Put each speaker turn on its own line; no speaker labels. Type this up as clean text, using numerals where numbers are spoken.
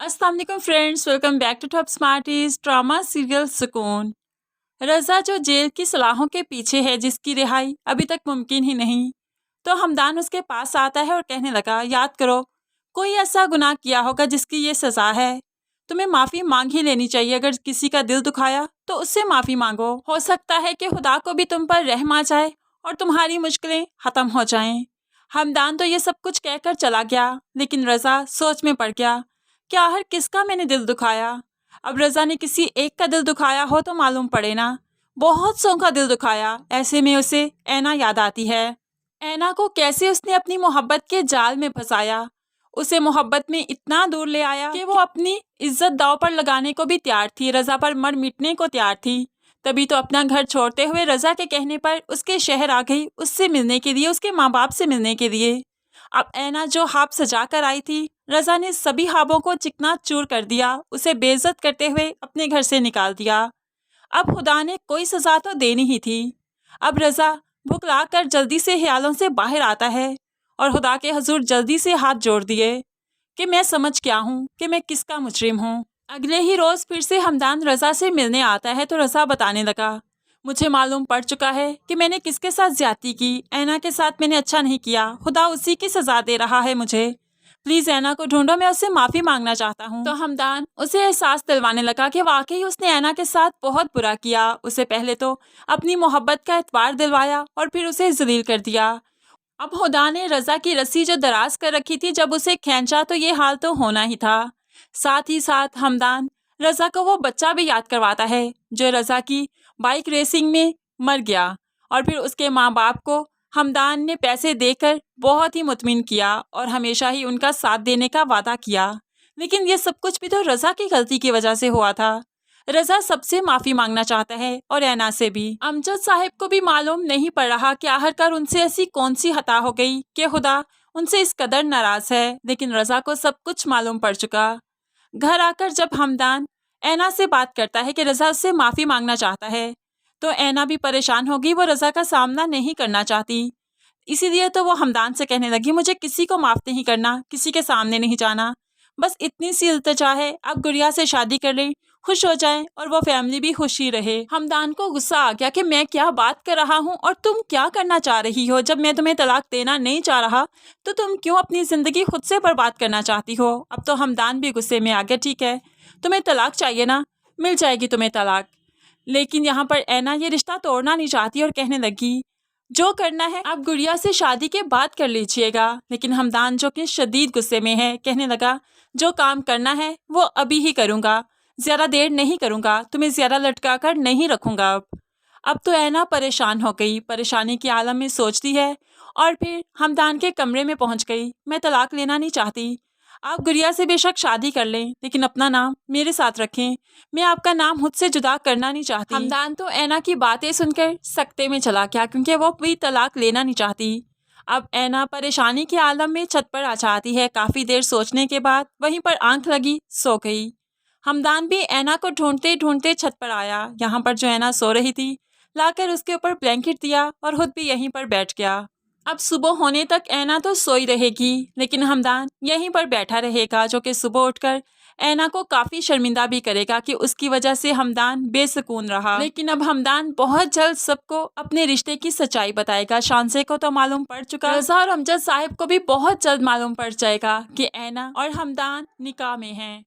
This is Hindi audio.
अस्सलाम वालेकुम friends, welcome back to top smarties drama serial Sukoon. Raza जो जेल की सलाहों के पीछे है, जिसकी रिहाई अभी तक मुमकिन ही नहीं, तो हमदान उसके पास आता है और कहने लगा, याद करो कोई ऐसा गुनाह किया होगा जिसकी ये सज़ा है। तुम्हें माफ़ी मांग ही लेनी चाहिए। अगर किसी का दिल दुखाया तो उससे माफ़ी मांगो। हो सकता है कि खुदा को भी तुम पर रहम आ जाए और तुम्हारी मुश्किलें ख़त्म हो जाएं। हमदान तो ये सब कुछ कहकर चला गया, लेकिन रज़ा सोच में पड़ गया कि आखिर किसका मैंने दिल दुखाया। अब रज़ा ने किसी एक का दिल दुखाया हो तो मालूम पड़े ना, बहुत सौ का दिल दुखाया। ऐसे में उसे ऐना याद आती है। ऐना को कैसे उसने अपनी मोहब्बत के जाल में फंसाया, उसे मोहब्बत में इतना दूर ले आया कि वो अपनी इज्जत दांव पर लगाने को भी तैयार थी, रज़ा पर मर मिटने को तैयार थी। तभी तो अपना घर छोड़ते हुए रज़ा के कहने पर उसके शहर आ गई, उससे मिलने के लिए, उसके माँ बाप से मिलने के लिए। अब ऐना जो हाब सजा कर आई थी, रज़ा ने सभी हाबों को चिकना चूर कर दिया, उसे बेइज्जत करते हुए अपने घर से निकाल दिया। अब खुदा ने कोई सजा तो देनी ही थी। अब रज़ा भुखला कर जल्दी से ख्यालों से बाहर आता है और खुदा के हजूर जल्दी से हाथ जोड़ दिए कि मैं समझ गया हूँ कि मैं किसका मुजरिम हूँ। अगले ही रोज़ फिर से हमदान रज़ा से मिलने आता है तो रज़ा बताने लगा, मुझे मालूम पड़ चुका है कि मैंने किसके साथ ज्यादती की। ऐना के साथ मैंने अच्छा नहीं किया, खुदा उसी की सज़ा दे रहा है मुझे। प्लीज़ ऐना को ढूंढो, मैं उससे माफ़ी मांगना चाहता हूँ। तो हमदान उसे एहसास दिलवाने लगा कि वाकई उसने ऐना के साथ बहुत बुरा किया। उसे पहले तो अपनी मोहब्बत का एतबार दिलवाया और फिर उसे जलील कर दिया। अब खुदा ने रज़ा की रस्सी जो दराज कर रखी थी, जब उसे खींचा तो ये हाल तो होना ही था। साथ ही साथ हमदान रज़ा को वो बच्चा भी याद करवाता है जो रज़ा की बाइक रेसिंग में मर गया, और फिर उसके माँ बाप को हमदान ने पैसे देकर बहुत ही मुतमिन किया और हमेशा ही उनका साथ देने का वादा किया। लेकिन ये सब कुछ भी तो रज़ा की गलती की वजह से हुआ था। रज़ा सबसे माफ़ी मांगना चाहता है और ऐना से भी। अमजद साहिब को भी मालूम नहीं पड़ रहा कि आखिरकार उनसे ऐसी कौन सी खता हो गई कि खुदा उनसे इस कदर नाराज़ है, लेकिन रज़ा को सब कुछ मालूम पड़ चुका। घर आकर जब हमदान ऐना से बात करता है कि रज़ा उससे माफ़ी मांगना चाहता है, तो ऐना भी परेशान होगी। वो रज़ा का सामना नहीं करना चाहती, इसीलिए तो वो हमदान से कहने लगी, मुझे किसी को माफ़ नहीं करना, किसी के सामने नहीं जाना, बस इतनी सी इल्तिजा है, आप गुड़िया से शादी कर लें, खुश हो जाएं और वो फैमिली भी खुशी रहे। हमदान को गुस्सा आ गया कि मैं क्या बात कर रहा हूँ और तुम क्या करना चाह रही हो। जब मैं तुम्हें तलाक देना नहीं चाह रहा तो तुम क्यों अपनी ज़िंदगी खुद से बर्बाद करना चाहती हो। अब तो हमदान भी गुस्से में आ गया, ठीक है तुम्हें तलाक चाहिए ना, मिल जाएगी तुम्हें तलाक। लेकिन यहाँ पर ऐना ये रिश्ता तोड़ना नहीं चाहती और कहने लगी, जो करना है आप गुड़िया से शादी के बाद कर लीजिएगा। लेकिन हमदान जो कि शदीद गुस्से में है, कहने लगा, जो काम करना है वो अभी ही करूँगा, ज़्यादा देर नहीं करूँगा, तुम्हें ज़्यादा लटका कर नहीं रखूँगा। अब तो ऐना परेशान हो गई, परेशानी के आलम में सोचती है और फिर हमदान के कमरे में पहुँच गई। मैं तलाक लेना नहीं चाहती, आप गुड़िया से बेशक शादी कर लें, लेकिन अपना नाम मेरे साथ रखें, मैं आपका नाम खुद से जुदा करना नहीं चाहती। हमदान तो ऐना की बातें सुनकर सकते में चला गया, क्योंकि वो भी तलाक लेना नहीं चाहती। अब ऐना परेशानी के आलम में छत पर आ जाती है। काफ़ी देर सोचने के बाद वहीं पर आंख लगी, सो गई। हमदान भी ऐना को ढूंढते ढूंढते छत पर आया। यहाँ पर जो ऐना सो रही थी, लाकर उसके ऊपर ब्लैंकेट दिया और खुद भी यहीं पर बैठ गया। अब सुबह होने तक ऐना तो सोई रहेगी, लेकिन हमदान यहीं पर बैठा रहेगा, जो कि सुबह उठकर ऐना को काफ़ी शर्मिंदा भी करेगा कि उसकी वजह से हमदान बेसुकून रहा। लेकिन अब हमदान बहुत जल्द सबको अपने रिश्ते की सच्चाई बताएगा। शांसे को तो मालूम पड़ चुका, रज़ा और अमजद साहिब को भी बहुत जल्द मालूम पड़ जाएगा कि ऐना और हमदान निकाह में हैं।